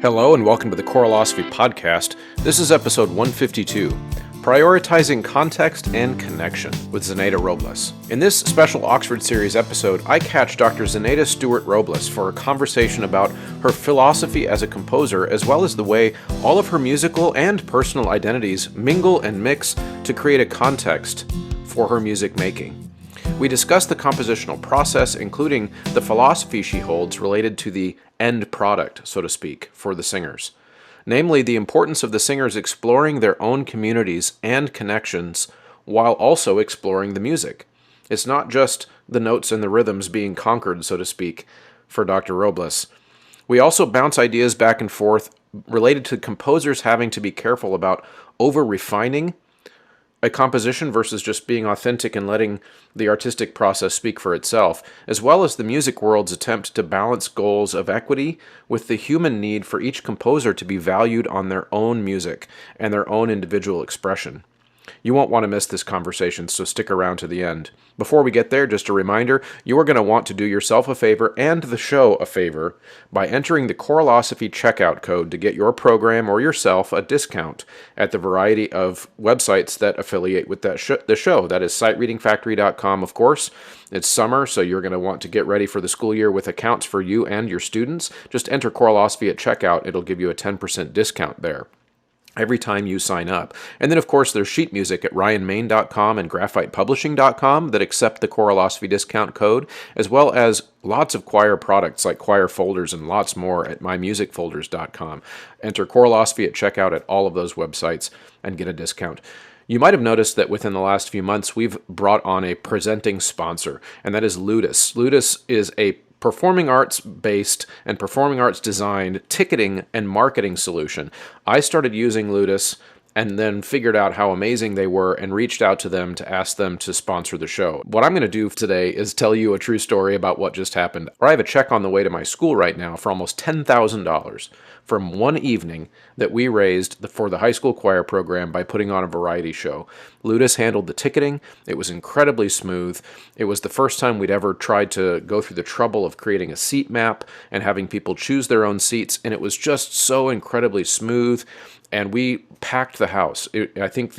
Hello and welcome to the Choralosophy Podcast. This is episode 152, Prioritizing Context and Connection with Zanaida Robles. In this special Oxford Series episode, I catch Dr. Zanaida Stewart Robles for a conversation about her philosophy as a composer, as well as the way all of her musical and personal identities mingle and mix to create a context for her music making. We discuss the compositional process, including the philosophy she holds related to the end product, so to speak, for the singers. Namely, the importance of the singers exploring their own communities and connections while also exploring the music. It's not just the notes and the rhythms being conquered, so to speak, for Dr. Robles. We also bounce ideas back and forth related to composers having to be careful about over-refining a composition versus just being authentic and letting the artistic process speak for itself, as well as the music world's attempt to balance goals of equity with the human need for each composer to be valued on their own music and their own individual expression. You won't want to miss this conversation, so stick around to the end. Before we get there, just a reminder, you are going to want to do yourself a favor and the show a favor by entering the Choralosophy checkout code to get your program or yourself a discount at the variety of websites that affiliate with the show. That is sitereadingfactory.com, of course. It's summer, so you're going to want to get ready for the school year with accounts for you and your students. Just enter Choralosophy at checkout. It'll give you a 10% discount there every time you sign up. And then, of course, there's sheet music at ryanmain.com and graphitepublishing.com that accept the Choralosophy discount code, as well as lots of choir products like choir folders and lots more at mymusicfolders.com. Enter Choralosophy at checkout at all of those websites and get a discount. You might have noticed that within the last few months, we've brought on a presenting sponsor, and that is Ludus. Ludus is a performing arts based and performing arts designed ticketing and marketing solution. I started using Ludus and then figured out how amazing they were and reached out to them to ask them to sponsor the show. What I'm going to do today is tell you a true story about what just happened. I have a check on the way to my school right now for almost $10,000 from one evening that we raised for the high school choir program by putting on a variety show. Ludus handled the ticketing. It was incredibly smooth. It was the first time we'd ever tried to go through the trouble of creating a seat map and having people choose their own seats, and it was just so incredibly smooth. And we packed the house. I think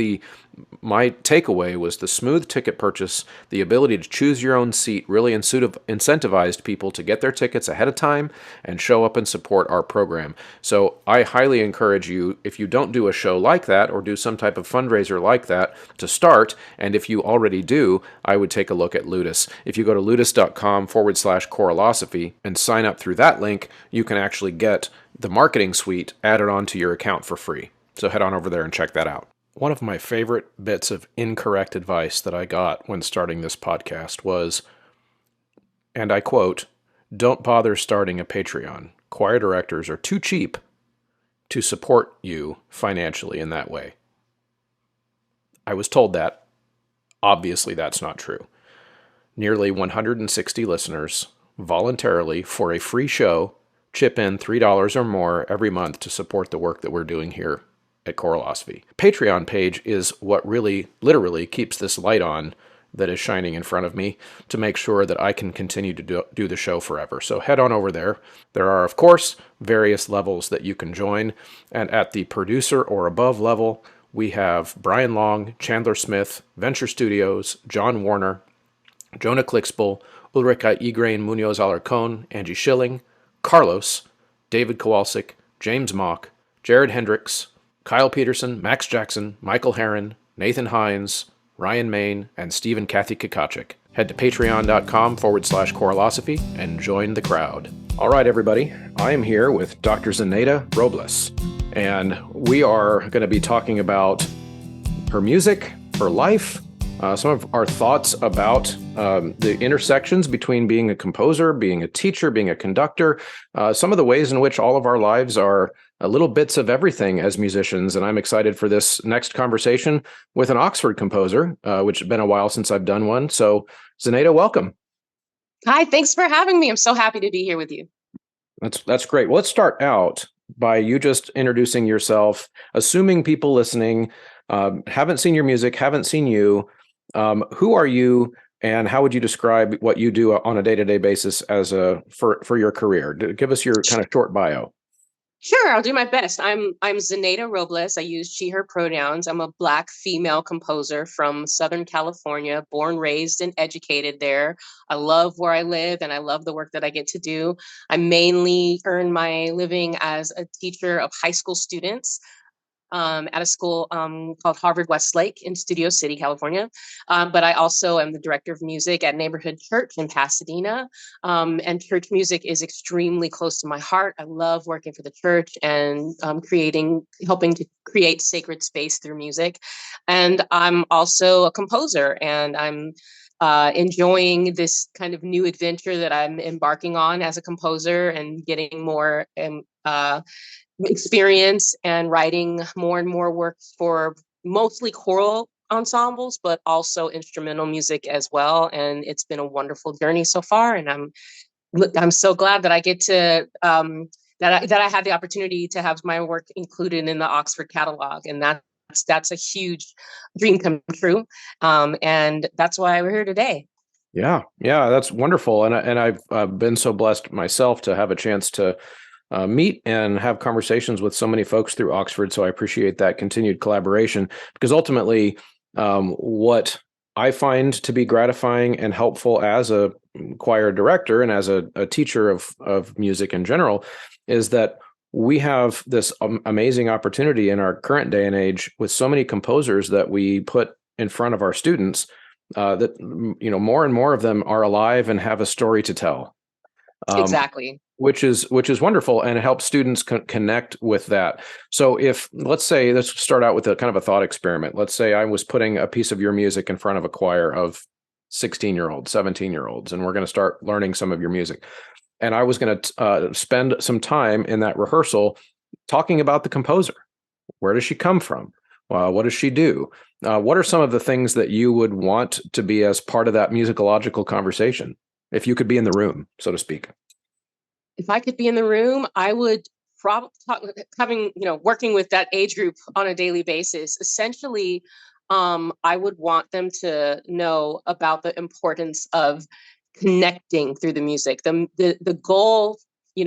my takeaway was the smooth ticket purchase, the ability to choose your own seat really incentivized people to get their tickets ahead of time and show up and support our program. So I highly encourage you, if you don't do a show like that or do some type of fundraiser like that, to start. And if you already do, I would take a look at Ludus. If you go to ludus.com/choralosophy and sign up through that link, you can actually get the marketing suite added onto your account for free. So head on over there and check that out. One of my favorite bits of incorrect advice that I got when starting this podcast was, and I quote, "Don't bother starting a Patreon. Choir directors are too cheap to support you financially in that way." I was told that. Obviously, that's not true. Nearly 160 listeners voluntarily, for a free show, chip in $3 or more every month to support the work that we're doing here at Choralosophy. Patreon page is what really, literally keeps this light on that is shining in front of me to make sure that I can continue to do the show forever. So head on over there. There are, of course, various levels that you can join. And at the producer or above level, we have Brian Long, Chandler Smith, Venture Studios, John Warner, Jonah Clixbull, Ulrika Igrain Munoz Alarcon, Angie Schilling, Carlos, David Kowalczyk, James Mock, Jared Hendricks, Kyle Peterson, Max Jackson, Michael Herron, Nathan Hines, Ryan Main, and Stephen Kathy Kakachik. Head to patreon.com/choralosophy and join the crowd. All right, everybody. I am here with Dr. Zanaida Robles, and we are going to be talking about her music, her life, some of our thoughts about the intersections between being a composer, being a teacher, being a conductor, some of the ways in which all of our lives are little bits of everything as musicians. And I'm excited for this next conversation with an Oxford composer, which has been a while since I've done one. So Zanaida, welcome. Hi, thanks for having me. I'm so happy to be here with you. That's great. Well, let's start out by you just introducing yourself, assuming people listening haven't seen your music, haven't seen you. Who are you, and how would you describe what you do on a day-to-day basis for your career? Give us your kind of short bio. Sure, I'll do my best. I'm Zanaida Robles. I use she, her pronouns. I'm a Black female composer from Southern California, born, raised, and educated there. I love where I live and I love the work that I get to do. I mainly earn my living as a teacher of high school students at a school called Harvard Westlake in Studio City, California. But I also am the director of music at Neighborhood Church in Pasadena. And church music is extremely close to my heart. I love working for the church and helping to create sacred space through music. And I'm also a composer, and I'm enjoying this kind of new adventure that I'm embarking on as a composer and getting more experience and writing more and more works for mostly choral ensembles, but also instrumental music as well. And it's been a wonderful journey so far. And I'm so glad that I get to that I had the opportunity to have my work included in the Oxford catalog, and that's a huge dream come true. And that's why we're here today. Yeah, yeah, that's wonderful, and I've been so blessed myself to have a chance to meet and have conversations with so many folks through Oxford. So I appreciate that continued collaboration because ultimately, what I find to be gratifying and helpful as a choir director and as a teacher of music in general is that we have this amazing opportunity in our current day and age with so many composers that we put in front of our students that more and more of them are alive and have a story to tell. Exactly. Which is wonderful, and it helps students connect with that. So if let's start out with a kind of a thought experiment. Let's say I was putting a piece of your music in front of a choir of 16-year-olds, 17-year-olds, and we're going to start learning some of your music. And I was going to spend some time in that rehearsal talking about the composer. Where does she come from? What does she do? What are some of the things that you would want to be as part of that musicological conversation, if you could be in the room, so to speak? If I could be in the room, I would probably working with that age group on a daily basis. Essentially, I would want them to know about the importance of connecting through the music. The goal,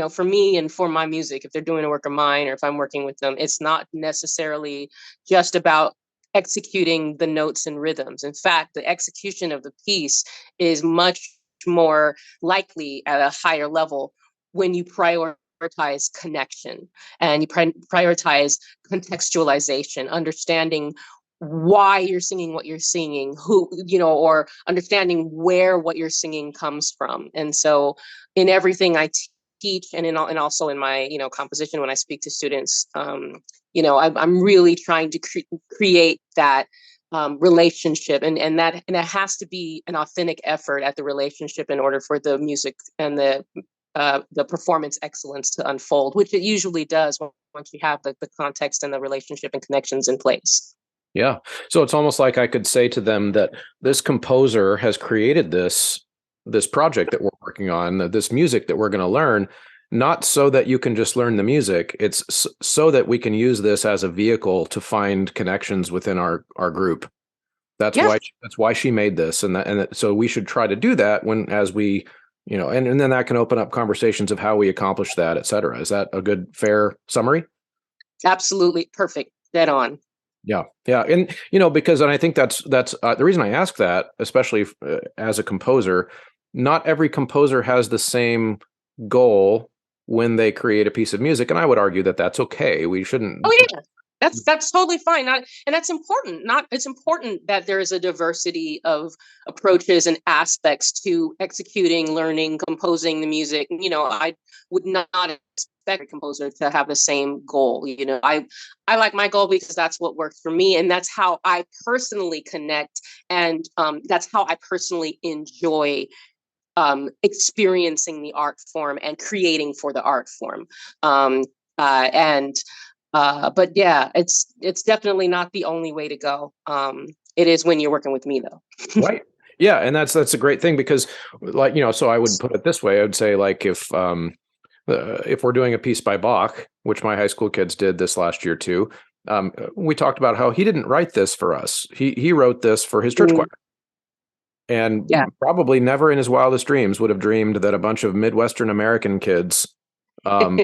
for me and for my music, if they're doing a work of mine or if I'm working with them, it's not necessarily just about executing the notes and rhythms. In fact, the execution of the piece is much more likely at a higher level when you prioritize connection and you prioritize contextualization, understanding why you're singing what you're singing, or understanding where what you're singing comes from. And so in everything I teach and also in my, composition, when I speak to students, I'm really trying to create that relationship, and that has to be an authentic effort at the relationship in order for the music and the performance excellence to unfold, which it usually does once you have the context and the relationship and connections in place. Yeah. So it's almost like I could say to them that this composer has created this project that we're working on, this music that we're going to learn, not so that you can just learn the music. It's so that we can use this as a vehicle to find connections within our group. That's Yeah, why she made this, so we should try to do that as we, and then that can open up conversations of how we accomplish that, et cetera. Is that a good, fair summary? absolutely perfect. Dead on. Yeah, yeah, and and I think that's the reason I ask that, especially as a composer. Not every composer has the same goal when they create a piece of music, and I would argue that that's okay. We shouldn't. Oh yeah. That's totally fine. And that's important. Not It's important that there is a diversity of approaches and aspects to executing, learning, composing the music. I would not expect a composer to have the same goal. I like my goal because that's what works for me, and that's how I personally connect, and that's how I personally enjoy experiencing the art form and creating for the art form. And But yeah, it's definitely not the only way to go. It is when you're working with me, though. Right. Yeah, and that's a great thing because, like, so I would put it this way. I would say, like, if we're doing a piece by Bach, which my high school kids did this last year too, we talked about how he didn't write this for us. He wrote this for his church choir, and Yeah. probably never in his wildest dreams would have dreamed that a bunch of Midwestern American kids um,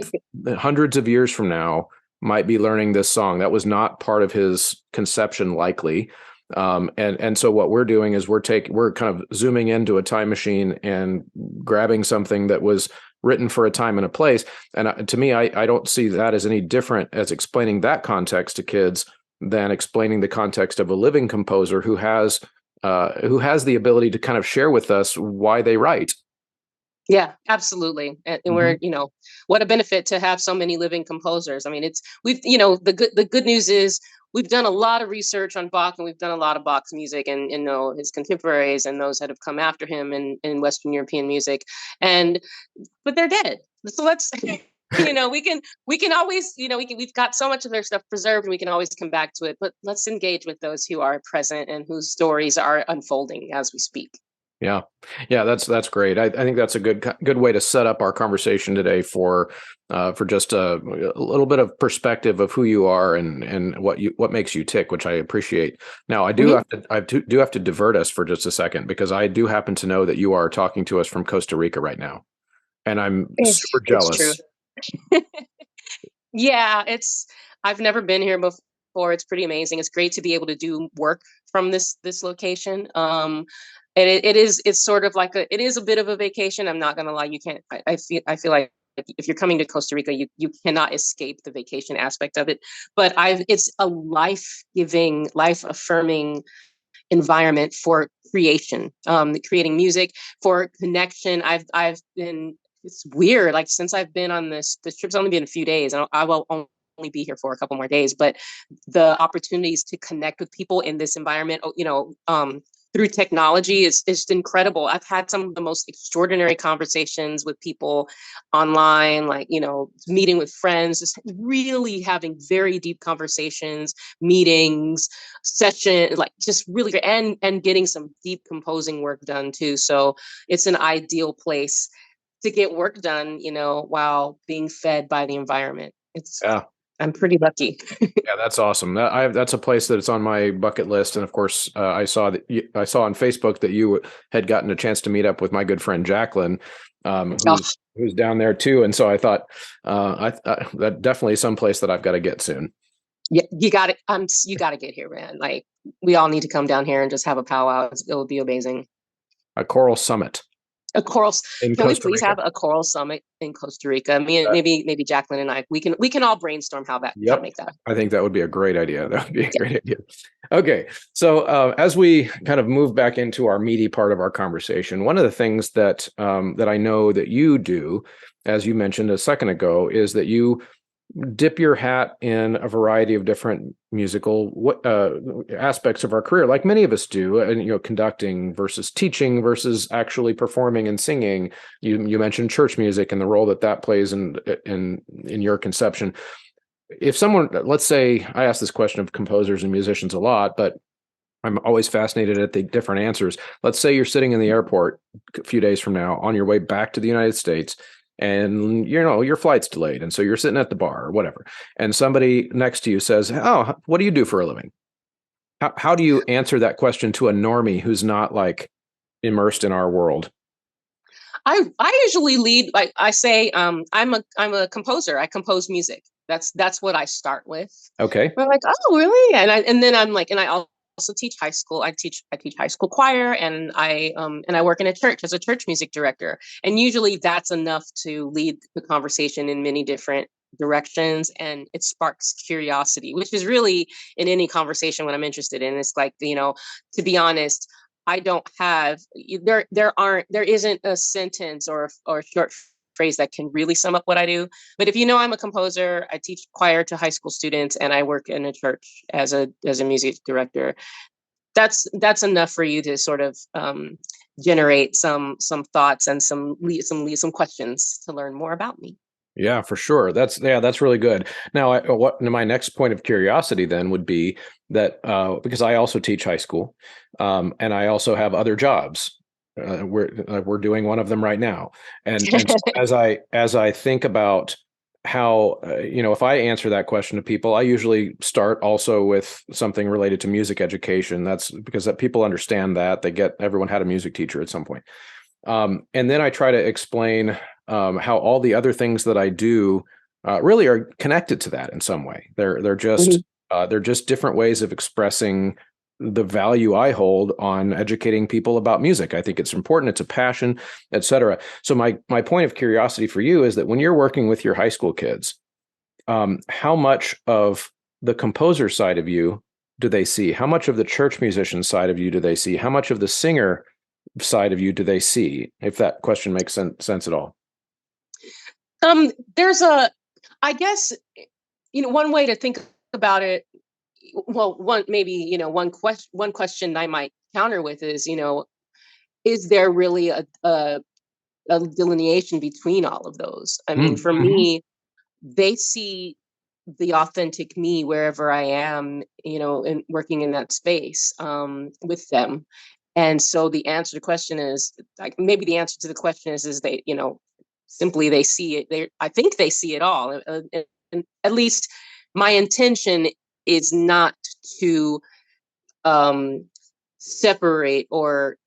hundreds of years from now might be learning this song. That was not part of his conception, likely. And so what we're doing is we're kind of zooming into a time machine and grabbing something that was written for a time and a place. And to me, I don't see that as any different as explaining that context to kids than explaining the context of a living composer who has the ability to kind of share with us why they write. Yeah, absolutely. And Mhm. we're, what a benefit to have so many living composers. I mean, the good news is we've done a lot of research on Bach, and we've done a lot of Bach's music, and know his contemporaries and those that have come after him in Western European music. And but they're dead. So let's we can always, we've got so much of their stuff preserved, and we can always come back to it. But let's engage with those who are present and whose stories are unfolding as we speak. Yeah, yeah, that's great. I think that's a good way to set up our conversation today for just a little bit of perspective of who you are and what makes you tick, which I appreciate. Now, Mhm. do have to divert us for just a second because I do happen to know that you are talking to us from Costa Rica right now, and I'm super It's true. jealous. Yeah, I've never been here before. It's pretty amazing. It's great to be able to do work from this location. And it's sort of like it is a bit of a vacation. I'm not gonna lie. You can't. I feel like if you're coming to Costa Rica, you cannot escape the vacation aspect of it. But it's a life giving, life affirming environment for creation, creating music, for connection. I've been, it's weird, like since I've been on this trip's only been a few days, and I will only be here for a couple more days, but the opportunities to connect with people in this environment, through technology is just incredible. I've had some of the most extraordinary conversations with people online, like, meeting with friends, just really having very deep conversations, meetings, session, like just really great, and getting some deep composing work done too. So it's an ideal place to get work done, while being fed by the environment. Yeah. I'm pretty lucky. Yeah, that's awesome. That's a place that it's on my bucket list, and of course, I saw on Facebook that you had gotten a chance to meet up with my good friend Jacqueline, Oh, who's down there too. And so I thought that definitely some place that I've got to get soon. yeah, you got to get here, man. Like, we all need to come down here and just have a powwow. It would be amazing. A choral summit A choral. in Can we Costa please Rica. have a choral summit in Costa Rica? Me and Uh, maybe Jacqueline and I, we can all brainstorm how to yep, make that. I think that would be a great idea. That would be a Yeah. great idea. Okay, so as we kind of move back into our meaty part of our conversation, one of the things that I know that you do, as you mentioned a second ago, is that you dip your hat in a variety of different musical aspects of our career, like many of us do, and conducting versus teaching versus actually performing and singing. You mentioned church music and the role that plays in your conception. If someone, let's say, I ask this question of composers and musicians a lot, but I'm always fascinated at the different answers. Let's say you're sitting in the airport a few days from now on your way back to the United States, and your flight's delayed, and so you're sitting at the bar or whatever, and somebody next to you says, "Oh, what do you do for a living?" How do you answer that question to a normie who's not like immersed in our world? I usually lead, like I say, I'm a composer. I compose music. That's what I start with. Okay. We're like, oh, really? And then I'm like, and I also teach high school. I teach high school choir, and I work in a church as a church music director. And usually that's enough to lead the conversation in many different directions, and it sparks curiosity, which is really in any conversation what I'm interested in. It's like, to be honest, I don't have there isn't a sentence or short phrase that can really sum up what I do. But if I'm a composer, I teach choir to high school students, and I work in a church as a music director. That's enough for you to sort of generate some thoughts and some questions to learn more about me. Yeah, for sure. That's really good. Now, my next point of curiosity then would be that because I also teach high school, and I also have other jobs. We're doing one of them right now, and so as I think about how if I answer that question to people, I usually start also with something related to music education. That's because that people understand that everyone had a music teacher at some point. And then I try to explain how all the other things that I do really are connected to that in some way. Mhm. They're just different ways of expressing the value I hold on educating people about music. I think it's important. It's a passion, etc. So my point of curiosity for you is that when you're working with your high school kids, how much of the composer side of you do they see? How much of the church musician side of you do they see? How much of the singer side of you do they see? If that question makes sense at all. There's a, I guess, one way to think about it. Well, one maybe one question I might counter with is, is there really a delineation between all of those? I mean, Mm. for me, they see the authentic me wherever I am, and working in that space with them. And so the answer to the question is, like, maybe the answer to the question is they, simply they see it. I think they see it all. And at least my intention is not to um, separate or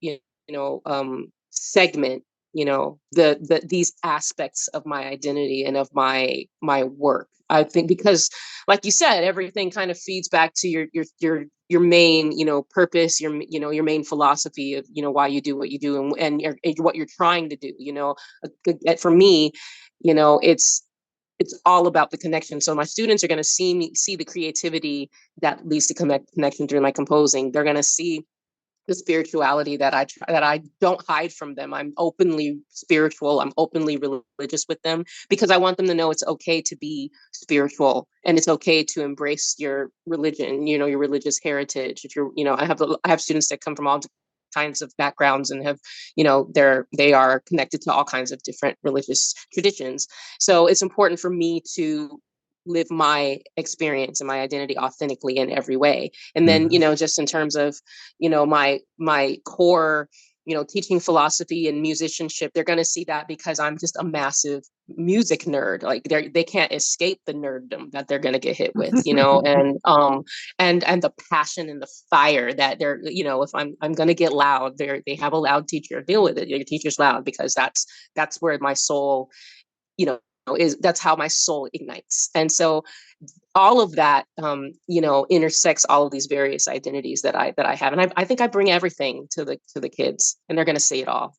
segment the these aspects of my identity and of my work. I think because, like you said, everything kind of feeds back to your main purpose, your main philosophy of why you do what you do, and what you're trying to do. For me, it's all about the connection. So my students are going to see the creativity that leads to connection during my composing. They're going to see the spirituality that I don't hide from them. I'm openly spiritual. I'm openly religious with them because I want them to know it's okay to be spiritual and it's okay to embrace your religion, your religious heritage. If I have students that come from all kinds of backgrounds and have, they are connected to all kinds of different religious traditions. So it's important for me to live my experience and my identity authentically in every way. And then, Mhm. just in terms of, my core, teaching philosophy and musicianship, they're going to see that because I'm just a massive music nerd. Like they can't escape the nerddom that they're going to get hit with, and the passion and the fire that they're, if I'm going to get loud, they have a loud teacher. Deal with it. Your teacher's loud because that's where my soul, is that's how my soul ignites. And so all of that, intersects all of these various identities that I have, and I think I bring everything to the kids, and they're going to see it all.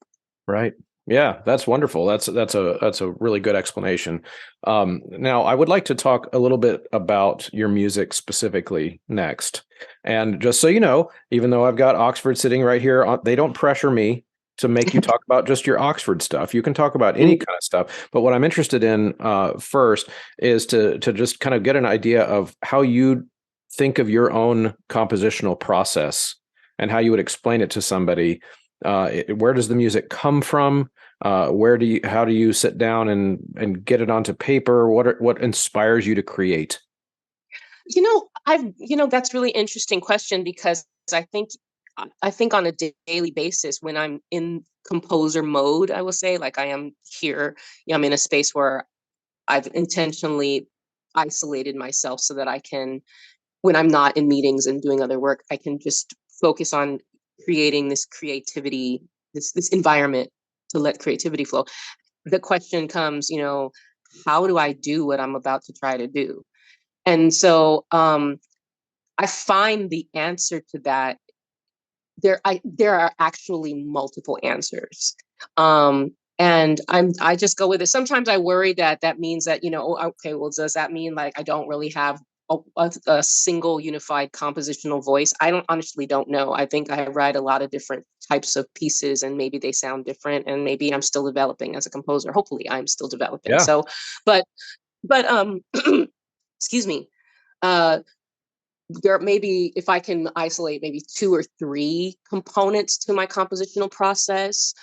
Right. Yeah, that's wonderful. That's a really good explanation. Now, I would like to talk a little bit about your music specifically next. And just so you know, even though I've got Oxford sitting right here, they don't pressure me to make you talk about just your Oxford stuff. You can talk about any kind of stuff. But what I'm interested in first is to just kind of get an idea of how you think of your own compositional process and how you would explain it to somebody. Where does the music come from? How do you sit down and get it onto paper? What inspires you to create? That's really interesting question because I think I think on a daily basis when I'm in composer mode, I will say, like, I am here, I'm in a space where I've intentionally isolated myself so that I can, when I'm not in meetings and doing other work, I can just focus on creating this creativity, this environment to let creativity flow. The question comes, how do I do what I'm about to try to do? And so I find the answer to that, there are actually multiple answers. And I just go with it. Sometimes I worry that that means that, oh, okay, well, does that mean like I don't really have a single unified compositional voice? I don't know. I think I write a lot of different types of pieces and maybe they sound different and maybe I'm still developing as a composer. Hopefully I'm still developing. Yeah. So, but excuse me. Uh there maybe, if I can isolate maybe two or three components to my compositional process.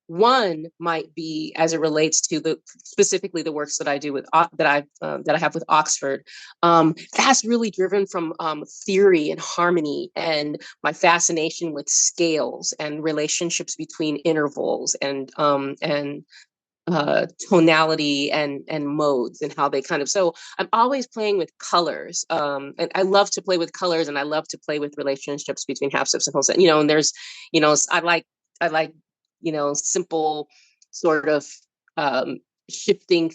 One might be as it relates to the specifically the works that I do with that I have with Oxford. That's really driven from theory and harmony and my fascination with scales and relationships between intervals and tonality and modes and how they kind of, so I'm always playing with colors, and I love to play with colors and I love to play with relationships between half steps and whole steps, and there's, I like simple sort of, um shifting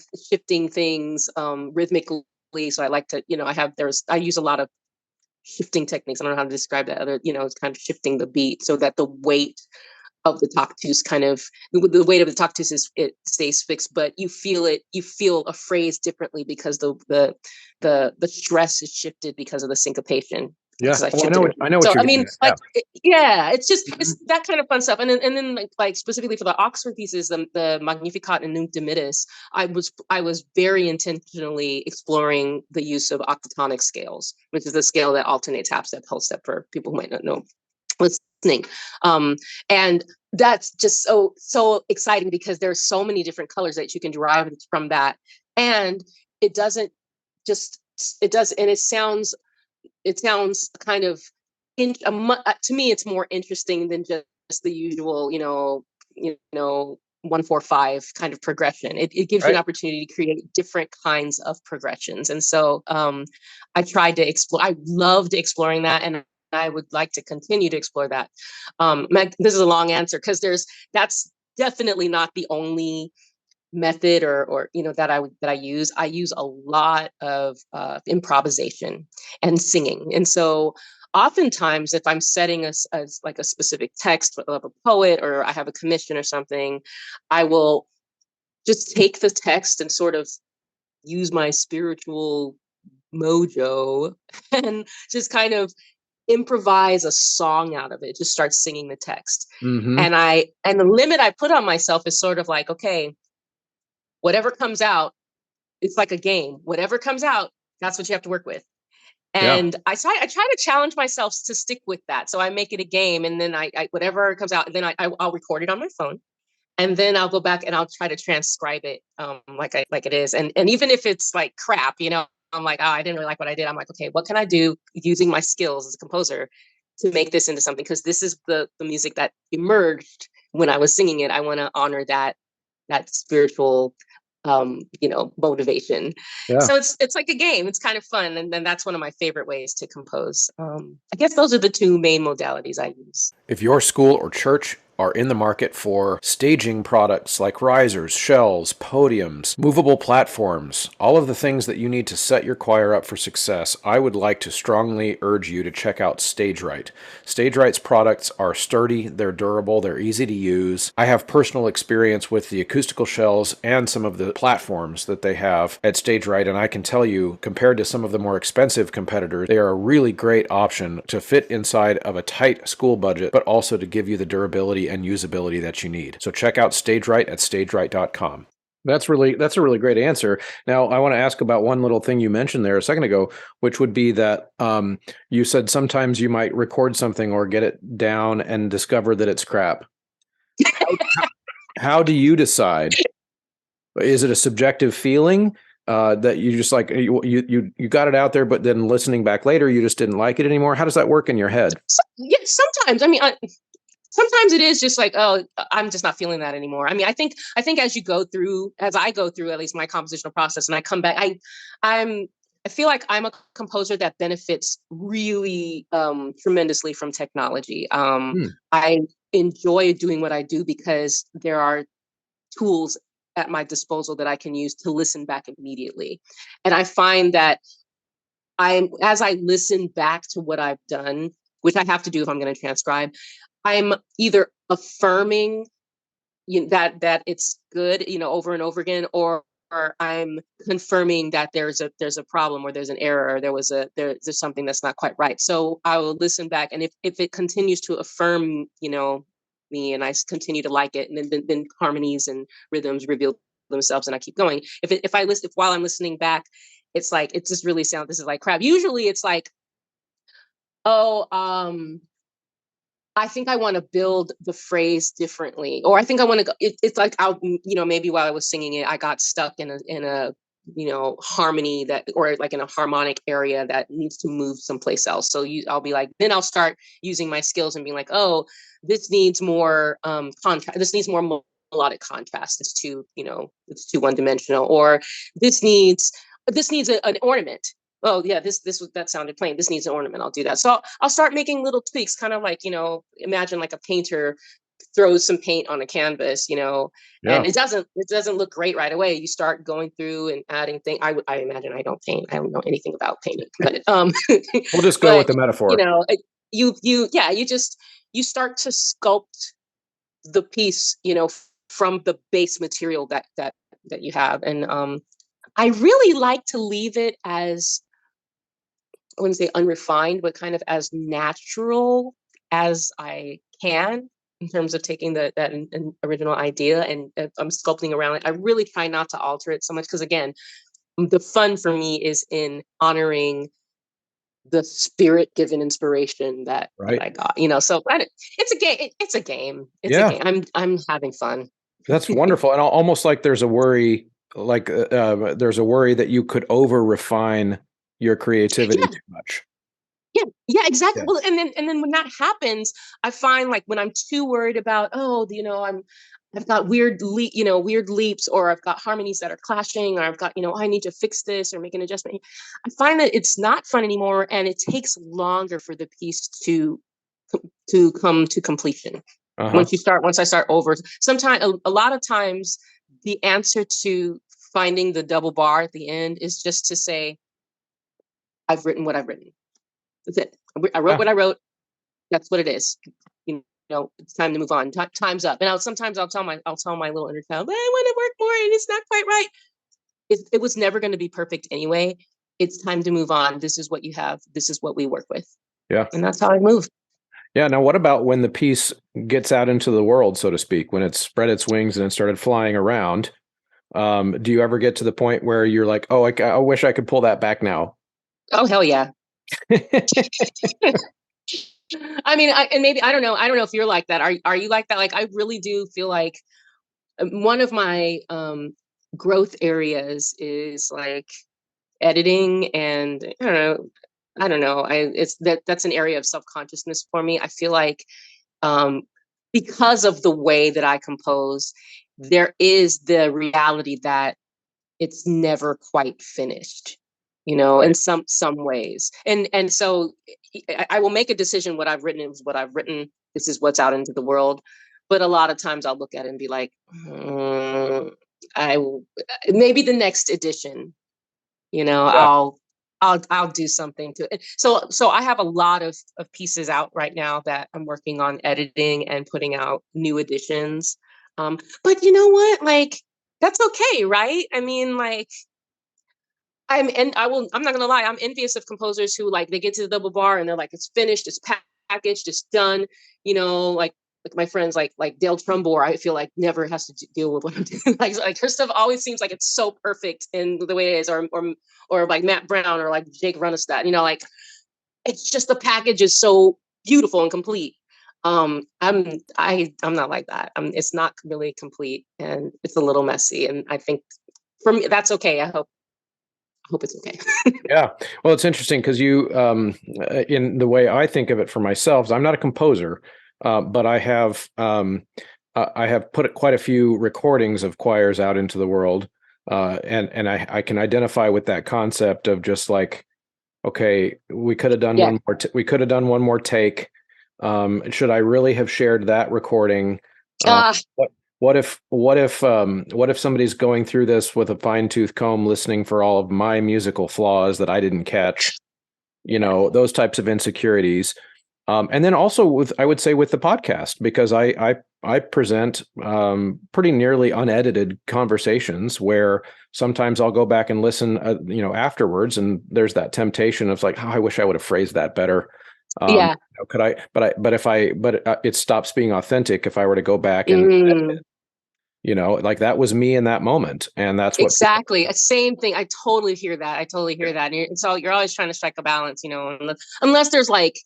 things rhythmically. So I like to, I use a lot of shifting techniques. I don't know how to describe that other, it's kind of shifting the beat so that the weight of the tactus kind of the weight of the tactus is it stays fixed, but you feel a phrase differently because the stress is shifted because of the syncopation. Yeah, Because I well, shifted it. I know what So you're I getting mean, at. like, Yeah. yeah, it's that kind of fun stuff. And then like specifically for the Oxford pieces, the Magnificat and Nunc Dimittis, I was very intentionally exploring the use of octatonic scales, which is the scale that alternates half step, whole step for people who might not know listening. And that's just so exciting because there's so many different colors that you can derive from that. And it doesn't just it does and it sounds kind of to me it's more interesting than just the usual 1 4 5 kind of progression. It gives you an Right. opportunity to create different kinds of progressions. And so I tried to explore, I loved exploring that, and I would like to continue to explore that. This is a long answer because that's definitely not the only method or that I use. I use a lot of improvisation and singing. And so oftentimes if I'm setting as like a specific text of a poet, or I have a commission or something, I will just take the text and sort of use my spiritual mojo and just kind of improvise a song out of it, just start singing the text. Mm-hmm. And the limit I put on myself is sort of like, okay, whatever comes out, it's like a game. Whatever comes out, that's what you have to work with. Yeah. And I try to challenge myself to stick with that. So I make it a game, and then I whatever comes out, then I'll record it on my phone, and then I'll go back and I'll try to transcribe it like it is. And even if it's like crap, I'm like, oh, I didn't really like what I did. I'm like, okay, what can I do using my skills as a composer to make this into something? Because this is the music that emerged when I was singing it. I want to honor that spiritual motivation. Yeah. So it's like a game. It's kind of fun, and then that's one of my favorite ways to compose. I guess those are the two main modalities I use. If your school or church are in the market for staging products like risers, shelves, podiums, movable platforms, all of the things that you need to set your choir up for success, I would like to strongly urge you to check out StageRight. StageRight's products are sturdy, they're durable, they're easy to use. I have personal experience with the acoustical shelves and some of the platforms that they have at StageRight, and I can tell you, compared to some of the more expensive competitors, they are a really great option to fit inside of a tight school budget, but also to give you the durability and usability that you need. So check out StageRight at stageright.com. That's a really great answer. Now, I want to ask about one little thing you mentioned there a second ago, which would be that you said sometimes you might record something or get it down and discover that it's crap. How do you decide? Is it a subjective feeling that you just like you got it out there, but then listening back later, you just didn't like it anymore? How does that work in your head? Yeah, sometimes. I mean, sometimes it is just like, oh, I'm just not feeling that anymore. I mean, I think as I go through at least my compositional process, and I come back, I feel like I'm a composer that benefits really tremendously from technology. Hmm. I enjoy doing what I do because there are tools at my disposal that I can use to listen back immediately. And I find that as I listen back to what I've done, which I have to do if I'm going to transcribe, I'm either affirming that it's good, over and over again, or I'm confirming that there's a problem, or there's an error, or there's something that's not quite right. So I will listen back, and if it continues to affirm, me, and I continue to like it, and then harmonies and rhythms reveal themselves, and I keep going. If while I'm listening back, it's like it just really sounds, this is like crap. Usually it's like, oh, I think I want to build the phrase differently, or I think I want to go. It's like maybe while I was singing it, I got stuck in a harmony or like in a harmonic area that needs to move someplace else. So I'll be like, then I'll start using my skills and being like, oh, this needs more contrast. This needs more melodic contrast. It's too one dimensional, or this needs an ornament. Oh yeah, that sounded plain. This needs an ornament. I'll do that. So I'll start making little tweaks, kind of like, imagine like a painter throws some paint on a canvas, and Yeah. it doesn't look great right away. You start going through and adding things. I imagine I don't paint. I don't know anything about painting, but We'll just go with but the metaphor. you start to sculpt the piece, from the base material that you have. And I really like to leave it as, I wouldn't say unrefined, but kind of as natural as I can in terms of taking that an original idea and I'm sculpting around it. I really try not to alter it so much because, again, the fun for me is in honoring the spirit given inspiration that Right. I got. So it's a game. It's a game. It's a Yeah. game. I'm having fun. That's wonderful. And almost like there's a worry, there's a worry that you could over refine your creativity Yeah, too much. yeah, exactly. Yeah. Well, and then when that happens, I find like when I'm too worried about, I've got weird leaps, or I've got harmonies that are clashing, or I've got, I need to fix this or make an adjustment. I find that it's not fun anymore, and it takes longer for the piece to come to completion. Uh-huh. Once I start over, sometimes a lot of times the answer to finding the double bar at the end is just to say, I've written what I've written. That's it. I wrote Yeah. what I wrote. That's what it is. It's time to move on. Time's up. And sometimes I'll tell my little inner child, I want to work more, and it's not quite right. It was never going to be perfect anyway. It's time to move on. This is what you have. This is what we work with, Yeah. and that's how I move. Yeah. Now, what about when the piece gets out into the world, so to speak, when it spread its wings and it started flying around? Do you ever get to the point where you're like, oh, I wish I could pull that back now? Oh hell yeah. I mean, and maybe I don't know. I don't know if you're like that. Are you like that? Like I really do feel like one of my growth areas is like editing, and I don't know. That's an area of self-consciousness for me. I feel like um because of the way that I compose, there is the reality that it's never quite finished, in Right. some ways. And so I will make a decision. What I've written is what I've written. This is what's out into the world. But a lot of times I'll look at it and be like, I maybe the next edition, Yeah. I'll do something to it. So I have a lot of pieces out right now that I'm working on editing and putting out new editions. But you know what? Like that's okay, right? I mean, like I'm not gonna lie, I'm envious of composers who like they get to the double bar and they're like, it's finished, it's packaged, it's done, like my friends like Dale Trumbore, I feel like never has to deal with what I'm doing. Like her stuff always seems like it's so perfect in the way it is, or like Matt Brown or like Jake Runestad, like it's just the package is so beautiful and complete. I'm not like that. It's not really complete and it's a little messy. And I think for me that's okay. I hope it's okay. Yeah. Well, it's interesting because in the way I think of it for myself, I'm not a composer, but I have put quite a few recordings of choirs out into the world, and I can identify with that concept of just like, okay, we could have done Yeah. we could have done one more take. Should I really have shared that recording? Uh, Uh, what what if somebody's going through this with a fine tooth comb, listening for all of my musical flaws that I didn't catch? Those types of insecurities. And then also I would say with the podcast, because I present pretty nearly unedited conversations where sometimes I'll go back and listen, afterwards, and there's that temptation of like, oh, I wish I would have phrased that better. yeah. Could I? But it stops being authentic if I were to go back and Mm, like that was me in that moment, and that's what people. exactly. Same thing. I totally hear that. I totally hear that. And so you're always trying to strike a balance, unless there's like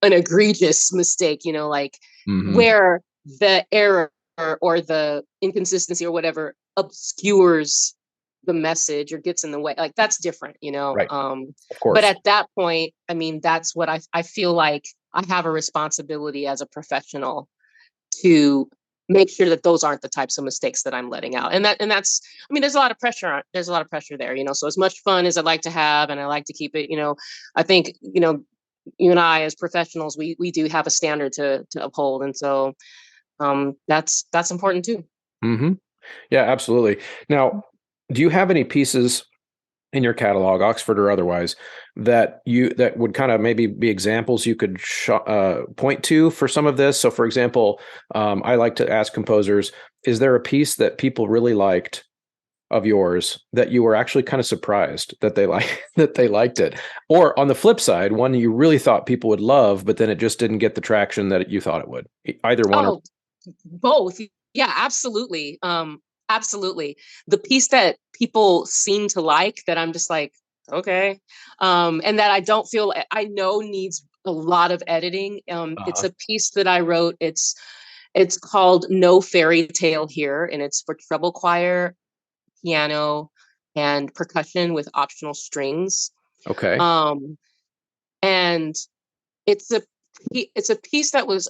an egregious mistake, like Mhm. where the error or the inconsistency or whatever obscures the message or gets in the way. Like that's different, Right, of But course. at that point, I mean, that's what I feel like I have a responsibility as a professional to make sure that those aren't the types of mistakes that I'm letting out. And that's I mean, there's a lot of pressure there, So as much fun as I'd like to have and I like to keep it, I think, you and I as professionals, we do have a standard to uphold. And so That's important too. Hmm. Yeah, absolutely. Now, do you have any pieces in your catalog, Oxford or otherwise, that would kind of maybe be examples you could point to for some of this? So, for example, I like to ask composers, is there a piece that people really liked of yours that you were actually kind of surprised that they like that they liked it? Or on the flip side, one you really thought people would love, but then it just didn't get the traction that you thought it would. Either one or Oh, both. Yeah, absolutely. Absolutely. The piece that people seem to like that I'm just like, okay. And that I don't feel I know needs a lot of editing. It's uh a piece that I wrote. It's called No Fairy Tale Here, and it's for treble choir, piano, and percussion with optional strings. okay. Um, and it's a it's a piece that was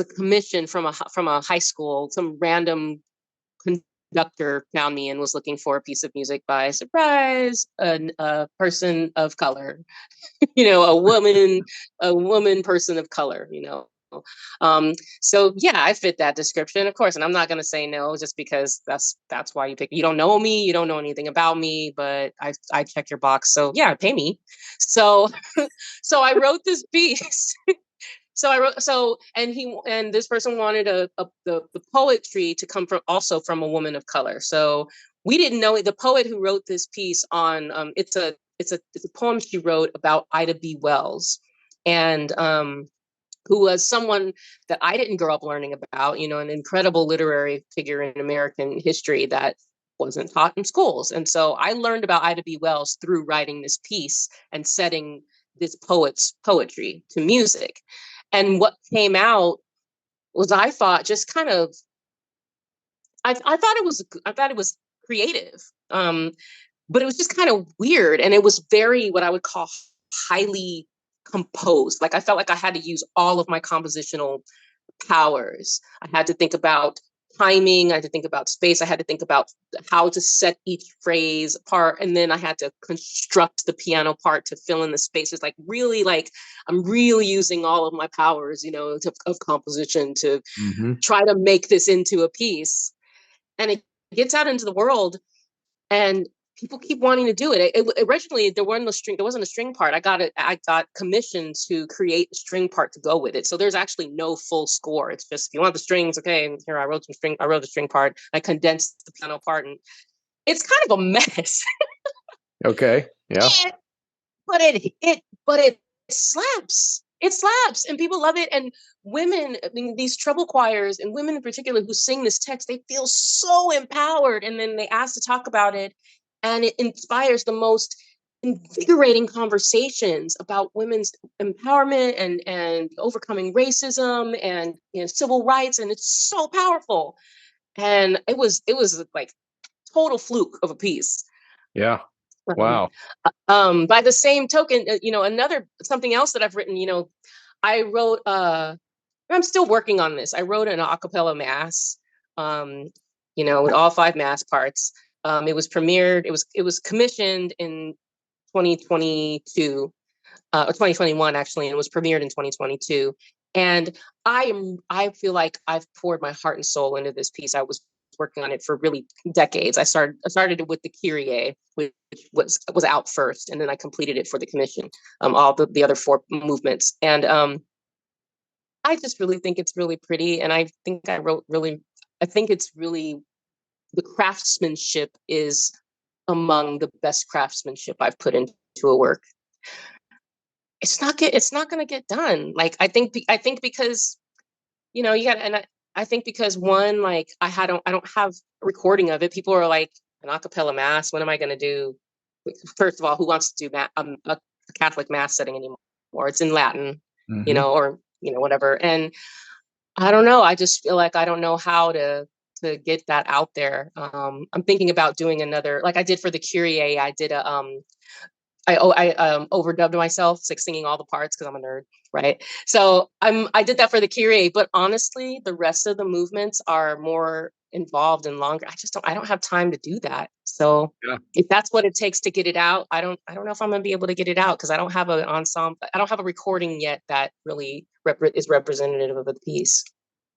a commission from a high school. Some random conductor found me and was looking for a piece of music by surprise a person of color, a woman person of color, um so yeah, I fit that description, of course, and I'm not going to say no just because that's why you don't know me, you don't know anything about me, but I check your box, so yeah, pay me. So so I wrote this piece. So I wrote and this person wanted the poetry to come from also from a woman of color. So we didn't know it. The poet who wrote this piece on it's a poem she wrote about Ida B. Wells, and who was someone that I didn't grow up learning about, an incredible literary figure in American history that wasn't taught in schools. And so I learned about Ida B. Wells through writing this piece and setting this poet's poetry to music. And what came out was, I thought, just kind of I thought it was creative. But it was just kind of weird, and it was very what I would call highly composed. Like I felt like I had to use all of my compositional powers. I had to think about timing, I had to think about space, I had to think about how to set each phrase apart, and then I had to construct the piano part to fill in the spaces. Like I'm really using all of my powers, of composition to Hmm. try to make this into a piece. And it gets out into the world, and people keep wanting to do it. Originally, there wasn't a string part. I got commissioned to create a string part to go with it. So there's actually no full score. It's just, if you want the strings, okay, here I wrote the string part. I condensed the piano part, and it's kind of a mess. Okay. Yeah. But it slaps. It slaps, and people love it. And women, I mean, these treble choirs and women in particular who sing this text, they feel so empowered. And then they ask to talk about it, and it inspires the most invigorating conversations about women's empowerment and overcoming racism and civil rights. And it's so powerful. And it was like total fluke of a piece. Yeah. Um, Wow. by the same token, another something else that I've written, I wrote I'm still working on this. I wrote an a cappella mass, um, with all five mass parts. It was commissioned in 2022, or 2021 actually, and it was premiered in 2022. And I feel like I've poured my heart and soul into this piece. I was working on it for really decades. I started it with the Kyrie, which was out first, and then I completed it for the commission. All the other four movements, and I just really think it's really pretty, and I think I think it's really, the craftsmanship is among the best craftsmanship I've put into a work. It's not going to get done. Like I think because you got, and I think because one, like I don't have a recording of it. People are like, an a cappella mass. When am I going to do? First of all, who wants to do a Catholic mass setting anymore? It's in Latin, Hmm. or whatever. And I don't know. I just feel like I don't know how to get that out there. I'm thinking about doing another, like I did for the Kyrie. I did a I overdubbed myself. It's like singing all the parts because I'm a nerd, right? So I did that for the Kyrie, but honestly, the rest of the movements are more involved and longer. I don't have time to do that. So Yeah. if that's what it takes to get it out, I don't know if I'm gonna be able to get it out because I don't have an ensemble. I don't have a recording yet that really is representative of the piece.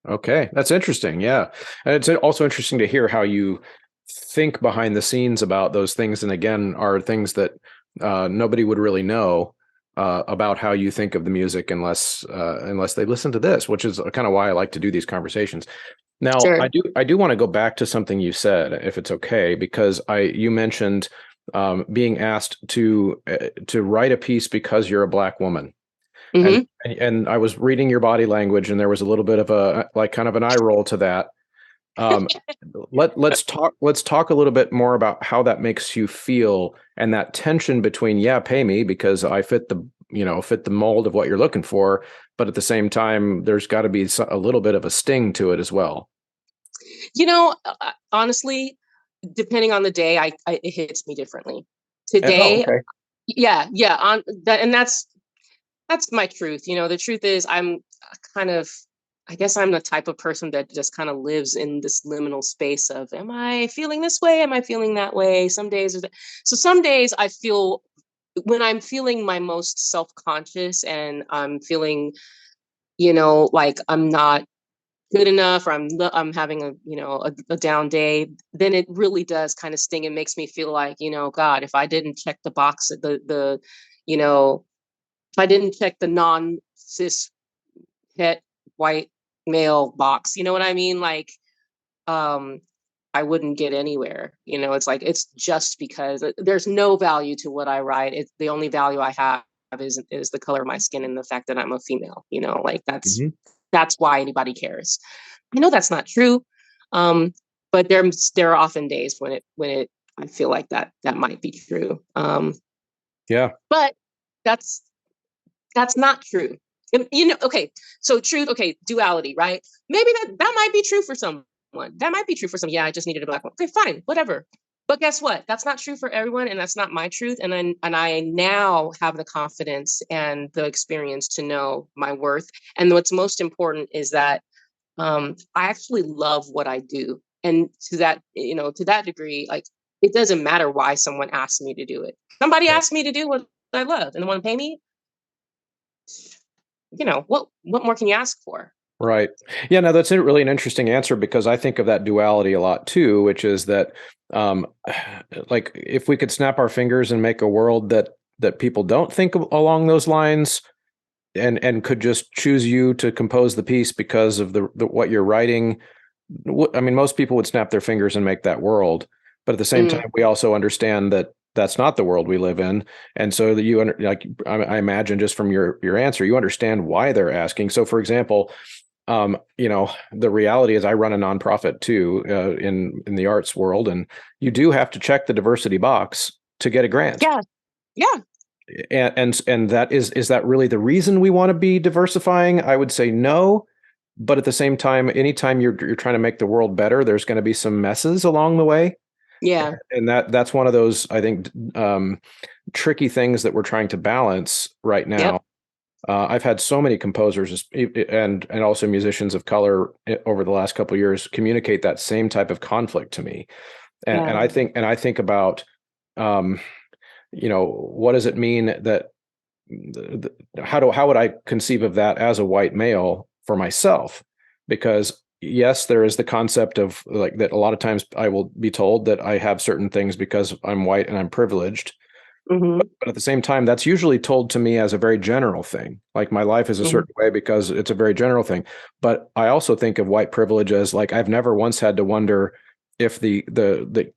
Okay, that's interesting. Yeah, and it's also interesting to hear how you think behind the scenes about those things. And again, are things that nobody would really know about how you think of the music unless they listen to this, which is kind of why I like to do these conversations. Now, Sure. I do want to go back to something you said, if it's okay, because I you mentioned being asked to write a piece because you're a Black woman. And Hmm. and I was reading your body language, and there was a little bit of a like kind of an eye roll to that. Um, let's talk a little bit more about how that makes you feel, and that tension between, yeah, pay me because I fit the fit the mold of what you're looking for, but at the same time, there's got to be a little bit of a sting to it as well. Honestly, depending on the day, it hits me differently. Oh, Today, okay. yeah, yeah, on that, and that's my truth. The truth is, kind of, I guess I'm the type of person that just kind of lives in this liminal space of, am I feeling this way? Am I feeling that way? Some days, so some days I feel when I'm feeling my most self conscious and I'm feeling, like I'm not good enough or I'm having a down day, then it really does kind of sting and makes me feel like, God, if I didn't check the box, you know if I didn't check the non cis het white male box, you know what I mean? Like, um, I wouldn't get anywhere. It's like it's just because there's no value to what I write. It's the only value I have is the color of my skin and the fact that I'm a female. Like Hmm. that's why anybody cares. I know that's not true, um, but there are often days when it I feel like that might be true. Yeah. But that's that's not true. Okay. So truth, okay, duality, right? Maybe that might be true for someone. That might be true for some. Yeah, I just needed a Black one. Okay, fine, whatever. But guess what? That's not true for everyone, and that's not my truth. And I now have the confidence and the experience to know my worth. And what's most important is that I actually love what I do. And to that degree, like it doesn't matter why someone asked me to do it. Somebody Yeah. asked me to do what I love and they want to pay me. What more can you ask for? Right. Yeah, no, that's a really an interesting answer because I think of that duality a lot too, which is that um like if we could snap our fingers and make a world that people don't think along those lines and could just choose you to compose the piece because of the what you're writing. I mean, most people would snap their fingers and make that world, but at the same Mm, time, we also understand that that's not the world we live in, and so that like I imagine just from your answer, you understand why they're asking. So, for example, the reality is I run a nonprofit too in the arts world, and you do have to check the diversity box to get a grant. yeah, yeah, And that is that really the reason we want to be diversifying? I would say no, but at the same time, anytime you're trying to make the world better, there's going to be some messes along the way, yeah, and that's one of those I think tricky things that we're trying to balance right yep, now. I've had so many composers and also musicians of color over the last couple of years communicate that same type of conflict to me, and yeah, I think about um, what does it mean that how would I conceive of that as a white male for myself? Because yes, there is the concept of like that. A lot of times, I will be told that I have certain things because I'm white and I'm privileged. hmm, But at the same time, that's usually told to me as a very general thing. Like my life is a hmm, certain way because it's a very general thing. But I also think of white privilege as like I've never once had to wonder if the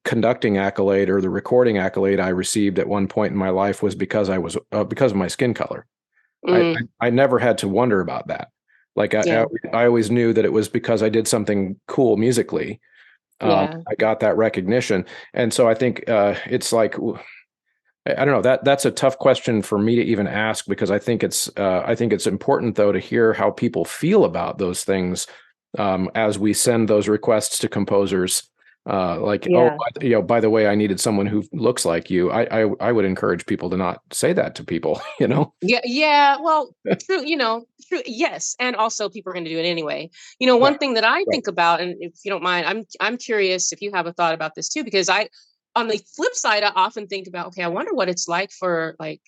conducting accolade or the recording accolade I received at one point in my life was because of my skin color. I, mm, I I never had to wonder about that. Like yeah, I always knew that it was because I did something cool musically. yeah, I got that recognition, and so I think it's like I don't know, that's a tough question for me to even ask because I think it's important though to hear how people feel about those things as we send those requests to composers. Like, oh, yeah. by the way, I needed someone who looks like you. I would encourage people to not say that to people. Yeah, yeah. Well, true, true. Yes, and also people are going to do it anyway. Right, One thing that I right. think about, and if you don't mind, I'm curious if you have a thought about this too, because on the flip side, I often think about, okay, I wonder what it's like for like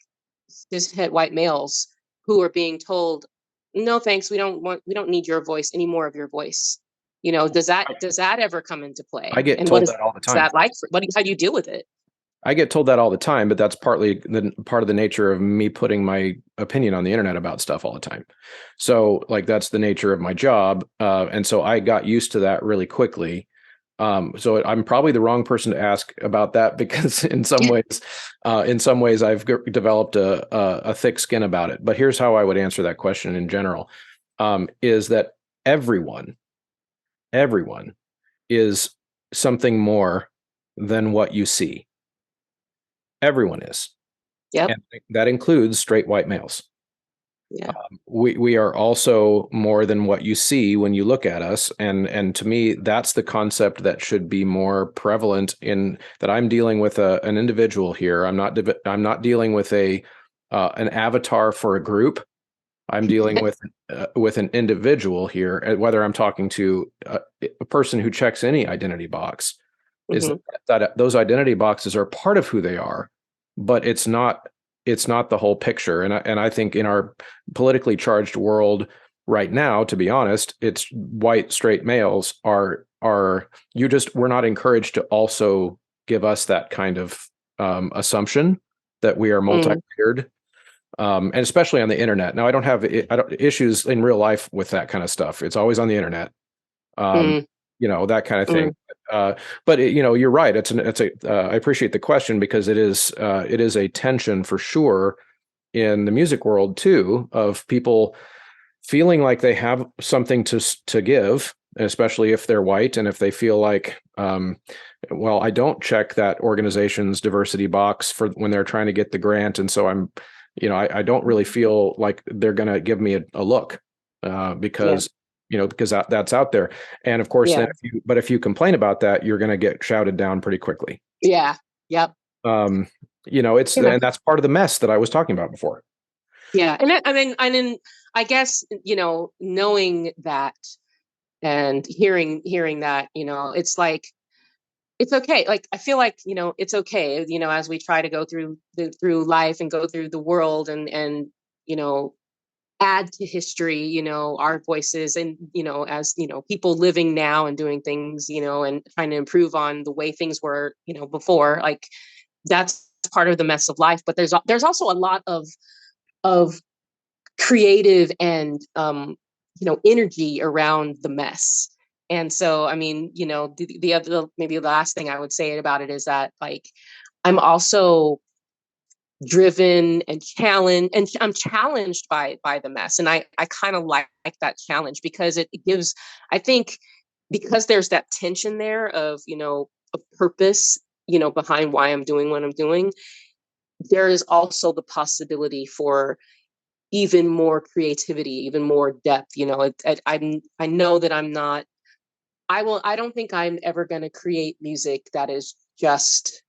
cishet white males who are being told, no, thanks. We don't need your voice, any more of your voice. Does that ever come into I play? get And what told is that all the time. that like? How do you deal with it? I get told that all the time, but that's partly part of the nature of me putting my opinion on the internet about stuff all the time. So like that's the nature of my job, and so I got used to that really quickly. So I'm probably the wrong person to ask about that because in some ways I've developed a thick skin about it. But here's how I would answer that question in general: is that everyone, everyone is something more than what you see. Everyone is. Yep. And that includes straight white males. Yeah. We are also more than what you see when you look at us, and to me, that's the concept that should be more prevalent in that. I'm dealing with an individual here. I'm not dealing with an avatar for a group. I'm dealing with an individual here, and whether I'm talking to a person who checks any identity box, is Hmm. that those identity boxes are part of who they are, but it's not the whole picture. And I think in our politically charged world right now, to be honest, it's white straight males are you just we're not encouraged to also give us that kind of assumption that we are Mm, multi-layered, and especially on the internet. Now, I don't issues in real life with that kind of stuff. It's always on the internet, um, mm, that kind of thing. mm. Uh, but you're right. I appreciate the question because it is a tension for sure in the music world too, of people feeling like they have something to give, especially if they're white and if they feel like, well, I don't check that organization's diversity box for when they're trying to get the grant, and so I don't really feel like they're going to give me a look, Yeah. because because that's out there. And of course, Yeah. then if you complain about that, you're going to get shouted down pretty quickly. Yeah. Yep. Um, Yeah. and that's part of the mess that I was talking about before. Yeah. And then I guess, knowing that and hearing that, it's like, it's okay. Like, I feel like, it's okay, as we try to go through life and go through the world and, you know, add to history, our voices and, as, people living now and doing things, and trying to improve on the way things were, before, like that's part of the mess of life. But there's also a lot of creative and energy around the mess. And so, I mean, the other, maybe the last thing I would say about it is that, like, I'm also driven and challenged, and I'm challenged by the mess, and I kind of like that challenge because it gives, I think, because there's that tension there of, a purpose, behind why I'm doing what I'm doing. There is also the possibility for even more creativity, even more depth. I know that I'm not. I don't think I'm ever going to create music that is just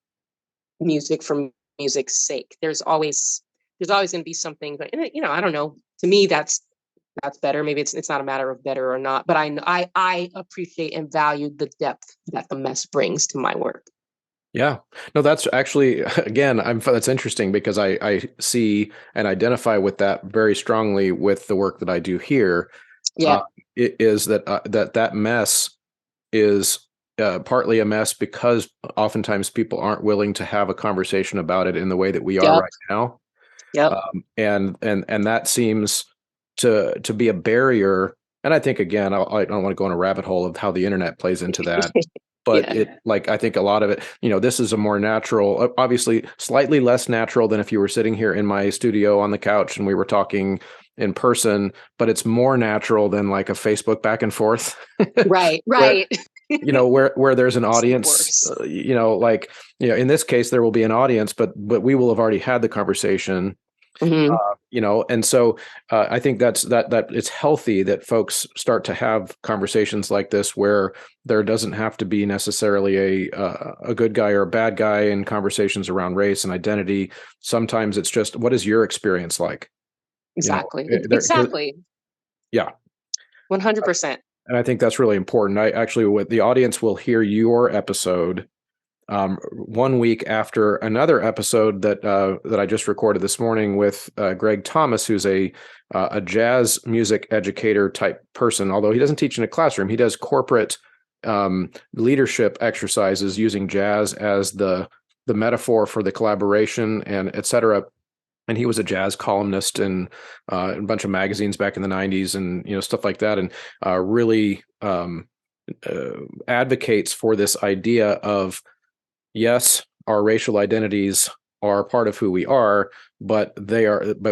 music for music's sake. There's always going to be something. But I don't know. To me, that's better. Maybe it's not a matter of better or not. But I appreciate and value the depth that the mess brings to my work. Yeah. No, that's actually again, that's interesting because I see and identify with that very strongly with the work that I do here. Uh, Yeah. it is that mess is partly a mess because oftentimes people aren't willing to have a conversation about it in the way that we are Yep. right now. Yep. And that seems to be a barrier. And I think again, I don't want to go in a rabbit hole of how the internet plays into that, but Yeah. I think a lot of it, this is a more natural, obviously slightly less natural than if you were sitting here in my studio on the couch and we were talking in person, but it's more natural than like a Facebook back and forth, Right. where Right. where there's an It's audience, worse. in this case there will be an audience, but we will have already had the conversation. Hmm. And so I think that it's healthy that folks start to have conversations like this where there doesn't have to be necessarily a good guy or a bad guy in conversations around race and identity. Sometimes it's just, what is your experience like? Exactly. There, Exactly. yeah. 100%. And I think that's really important. I actually, what the audience will hear your episode 1 week after another episode that I just recorded this morning with Greg Thomas, who's a jazz music educator type person. Although he doesn't teach in a classroom, he does corporate leadership exercises using jazz as the metaphor for the collaboration and et cetera. And he was a jazz columnist in a bunch of magazines back in the 90s and stuff like that, and really advocates for this idea of, yes, our racial identities are part of who we are, but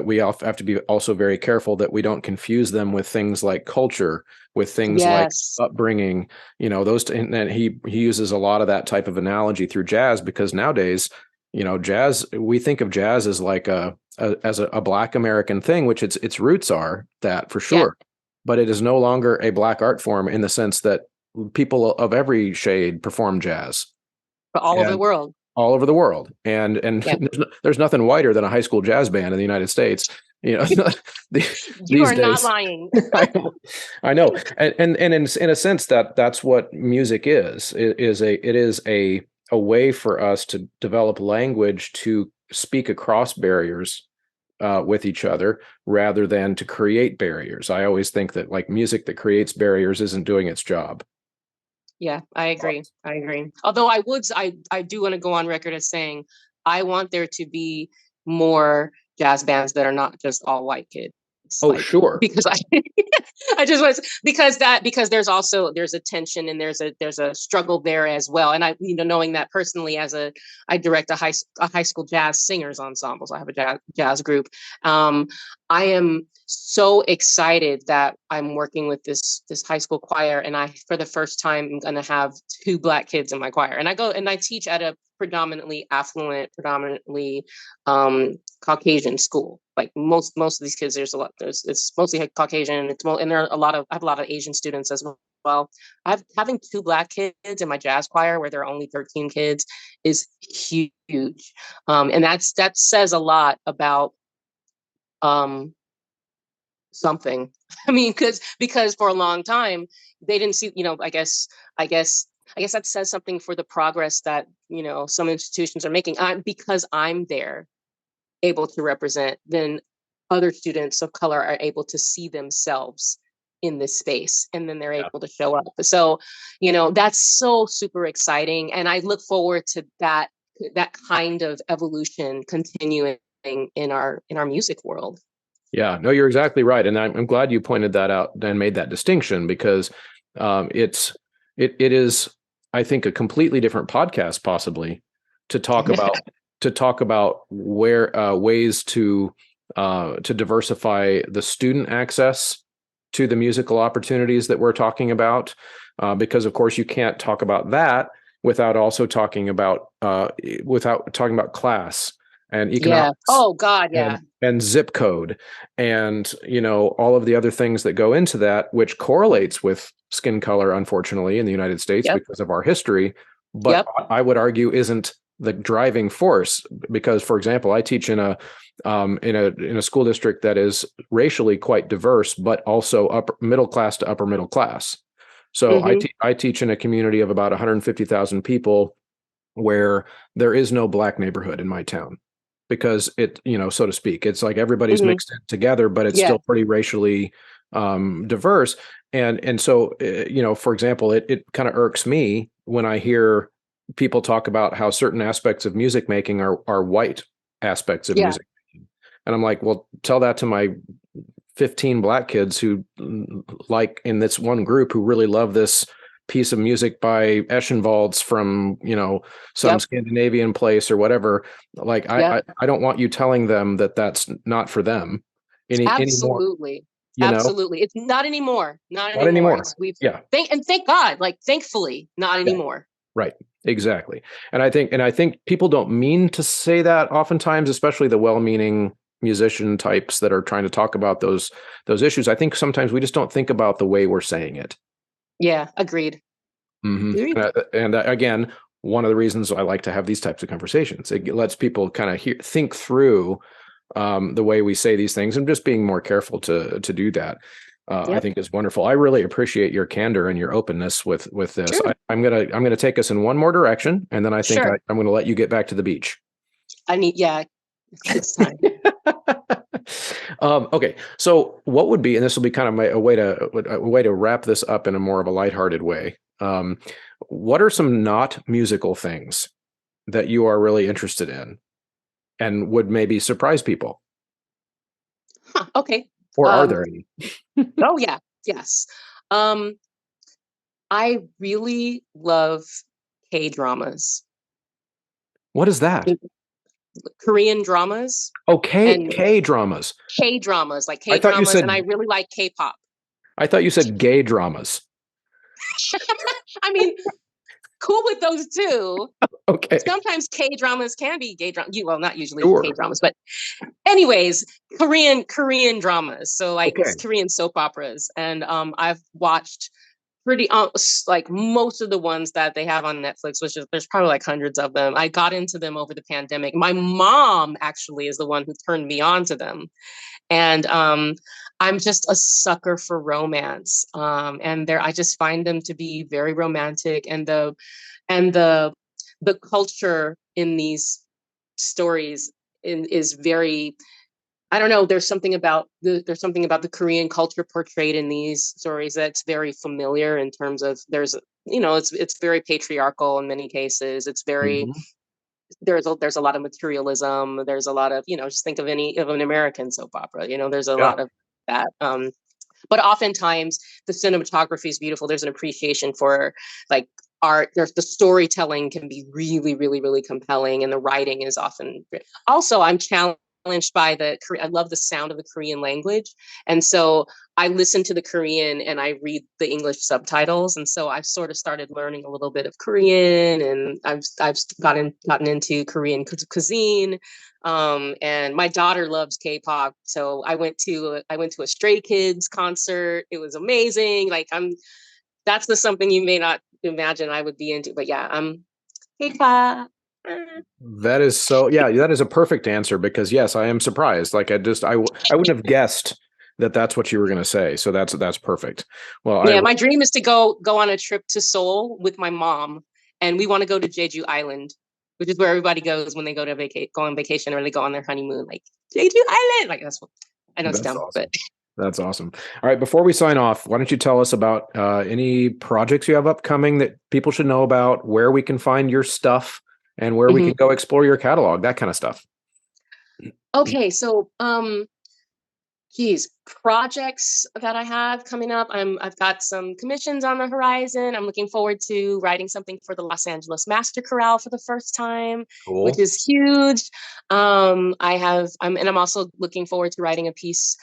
we have to be also very careful that we don't confuse them with things like culture, with things like Yes. upbringing, and he uses a lot of that type of analogy through jazz, because nowadays, jazz, we think of jazz as like as a Black American thing, which its roots are that for Yeah. sure, but it is no longer a Black art form in the sense that people of every shade perform jazz But all over the and world. all over the world. And Yeah. there's nothing whiter than a high school jazz band in the United States. You These are not days, lying. I know. And in a sense that's what music is. It is a way for us to develop language to speak across barriers with each other rather than to create barriers. I always think that like music that creates barriers isn't doing its job. Yeah, I agree. I agree. Although I do want to go on record as saying I want there to be more jazz bands that are not just all white kids. Oh, sure. Because I just was because there's a tension and there's a struggle there as well. And I, knowing that personally I direct a high school jazz singers ensemble. So I have a jazz group. I am so excited that I'm working with this high school choir, and I, for the first time, am going to have 2 Black kids in my choir. And I go and I teach at a predominantly affluent, predominantly Caucasian school. Like most of these kids, it's mostly Caucasian. And there are I have a lot of Asian students as well. Having 2 Black kids in my jazz choir, where there are only 13 kids, is huge, and that says a lot about something. I mean, because for a long time they didn't see, I guess that says something for the progress that some institutions are making. Because I'm there, able to represent, then other students of color are able to see themselves in this space, and then they're able to show up. So, that's so super exciting, and I look forward to that kind of evolution continuing in our music world. Yeah, no, you're exactly right, and I'm glad you pointed that out and made that distinction, because it is, I think, a completely different podcast possibly to talk about where ways to diversify the student access to the musical opportunities that we're talking about, because of course you can't talk about that without also talking about class and economics. Yeah. Oh God, yeah. And zip code, and all of the other things that go into that, which correlates with skin color, unfortunately, in the United States because of our history. But I would argue isn't the driving force, because, for example, I teach in a school district that is racially quite diverse, but also upper middle class to upper middle class. So I teach in a community of about 150,000 people, where there is no Black neighborhood in my town, because it, so to speak, it's like everybody's mixed in together, but it's still pretty racially diverse. And so, for example, it kind of irks me when I hear people talk about how certain aspects of music making are white aspects of music making. And I'm like, well, tell that to my 15 Black kids who, like, in this one group, who really love this piece of music by Eschenwalds from some Scandinavian place or whatever. Like I don't want you telling them that that's not for them anymore. Absolutely. It's not anymore. Not anymore. Thank God, like, thankfully, not anymore. Right. Exactly. And I think people don't mean to say that oftentimes, especially the well-meaning musician types that are trying to talk about those issues. I think sometimes we just don't think about the way we're saying it. Yeah, agreed. And again, one of the reasons I like to have these types of conversations, it lets people kind of think through the way we say these things, and just being more careful to do that. I Yep. think is wonderful. I really appreciate your candor and your openness with this. Sure. I'm gonna take us in one more direction, and then I think Sure. I'm gonna let you get back to the beach. I need, yeah, it's time. Okay, so what would be, and this will be kind of a way to wrap this up in a more of a lighthearted way. What are some not musical things that you are really interested in and would maybe surprise people, Huh, okay. or are Um, there any? oh yeah, yes. Um, I really love K dramas, What is that? Korean dramas, Okay, and K dramas. K dramas, like I K thought you dramas, and I said really like K-pop. I thought you said gay dramas. I mean, cool with those too. Okay, Sometimes K dramas can be gay drama. Well, not usually K sure. dramas, but anyways, Korean dramas. So like Okay. Korean soap operas, and I've watched pretty like most of the ones that they have on Netflix, which is there's probably like hundreds of them. I got into them over the pandemic. My mom actually is the one who turned me on to them, and I'm just a sucker for romance. And there, I just find them to be very romantic, and and the the culture in these stories is very, I don't know. There's something about the Korean culture portrayed in these stories that's very familiar in terms of it's very patriarchal in many cases. It's very Mhm. there's a lot of materialism. There's a lot of just think of any of an American soap opera. There's a Yeah. lot of that. But oftentimes the cinematography is beautiful. There's an appreciation for like art. There's the storytelling can be really, really, really compelling, and the writing is often great. Also, I'm challenged by I love the sound of the Korean language, and so I listen to the Korean and I read the English subtitles, and so I've sort of started learning a little bit of Korean, and I've gotten into Korean cuisine. And my daughter loves K-pop, so I went to a Stray Kids concert. It was amazing. Like that's the something you may not imagine I would be into, but yeah, I'm K-pop. That is so, yeah, that is a perfect answer because yes, I am surprised. Like I wouldn't have guessed that that's what you were going to say. So that's perfect. Well, Yeah, my dream is to go on a trip to Seoul with my mom, and we want to go to Jeju Island, which is where everybody goes when they go on vacation or they go on their honeymoon. Like Jeju Island, like that's what I know it's that's dumb, awesome. but That's awesome. All right, before we sign off, why don't you tell us about any projects you have upcoming that people should know about, where we can find your stuff, and where we Mhm. can go explore your catalog, that kind of stuff. Okay, so geez, projects that I have coming up. I've got some commissions on the horizon. I'm looking forward to writing something for the Los Angeles Master Chorale for the first time, which Cool. is huge. I'm also looking forward to writing a piece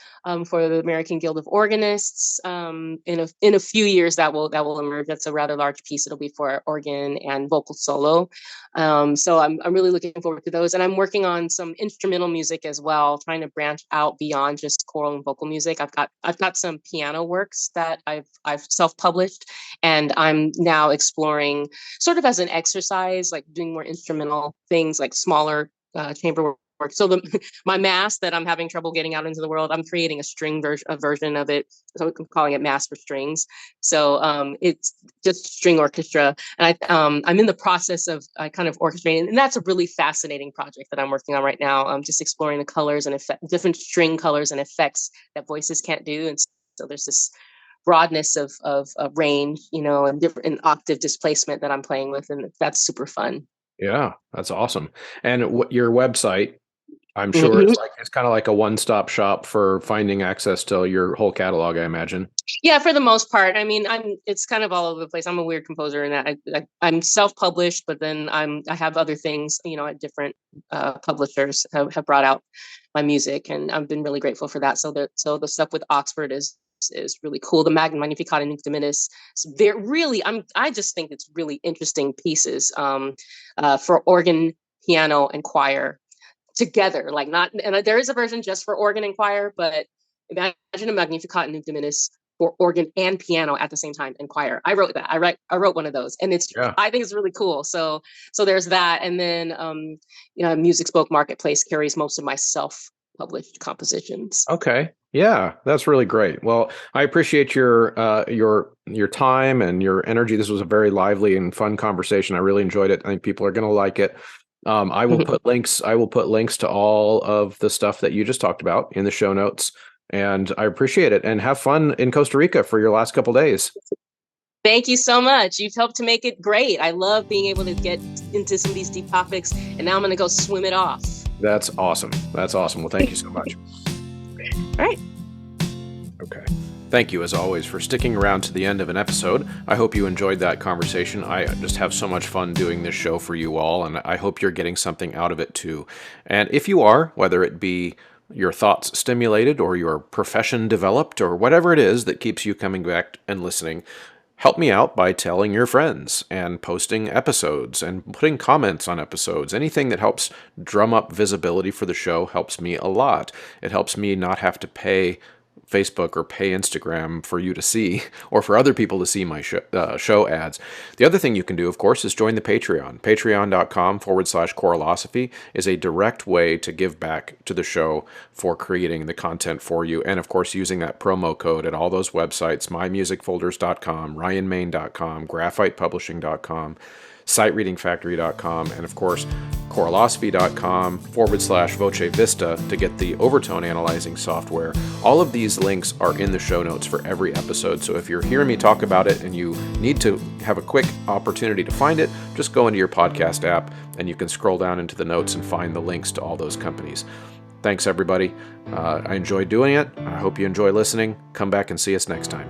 for the American Guild of Organists. In a few years that will emerge. That's a rather large piece. It'll be for organ and vocal solo. So I'm really looking forward to those, and I'm working on some instrumental music as well, trying to branch out beyond just choral and vocal music. I've got some piano works that I've self-published, and I'm now exploring sort of as an exercise, like doing more instrumental things, like smaller chamber work. So my mass that I'm having trouble getting out into the world, I'm creating a version of it. So I'm calling it Mass for Strings. So it's just string orchestra, and I'm in the process of kind of orchestrating, and that's a really fascinating project that I'm working on right now. I'm just exploring the colors and different string colors and effects that voices can't do, and so there's this broadness of range, and different octave displacement that I'm playing with, and that's super fun. Yeah, that's awesome. And your website, I'm sure Mhm. it's kind of like a one-stop shop for finding access to your whole catalog, I imagine. Yeah, for the most part. I mean, it's kind of all over the place. I'm a weird composer in that I'm self-published, but then I have other things, at different publishers have brought out my music, and I've been really grateful for that. So the stuff with Oxford is really cool. The Magnificat and Nunc Dimittis, they're really I just think it's really interesting pieces for organ, piano, and choir together. Like not, and there is a version just for organ and choir, but imagine a Magnificat and Nunc Dimittis for organ and piano at the same time and choir. I wrote that. I wrote one of those, and Yeah. I think it's really cool. So there's that, and then Music Spoke Marketplace carries most of my self published compositions. Okay. Yeah, that's really great. Well, I appreciate your time and your energy. This was a very lively and fun conversation. I really enjoyed it. I think people are going to like it. I will put links. I will put links to all of the stuff that you just talked about in the show notes. And I appreciate it. And have fun in Costa Rica for your last couple days. Thank you so much. You've helped to make it great. I love being able to get into some of these deep topics, and now I'm going to go swim it off. That's awesome. That's awesome. Well, thank you so much. All right. Okay. Thank you, as always, for sticking around to the end of an episode. I hope you enjoyed that conversation. I just have so much fun doing this show for you all, and I hope you're getting something out of it too. And if you are, whether it be your thoughts stimulated or your profession developed or whatever it is that keeps you coming back and listening, help me out by telling your friends and posting episodes and putting comments on episodes. Anything that helps drum up visibility for the show helps me a lot. It helps me not have to pay Facebook or pay Instagram for you to see, or for other people to see my show ads. The other thing you can do, of course, is join the Patreon. Patreon.com/Coralosophy is a direct way to give back to the show for creating the content for you. And of course, using that promo code at all those websites, mymusicfolders.com, ryanmain.com, graphitepublishing.com, sitereadingfactory.com, and of course, coralosophy.com/Voce Vista to get the overtone analyzing software. All of these links are in the show notes for every episode. So if you're hearing me talk about it and you need to have a quick opportunity to find it, just go into your podcast app and you can scroll down into the notes and find the links to all those companies. Thanks, everybody. I enjoyed doing it. I hope you enjoy listening. Come back and see us next time.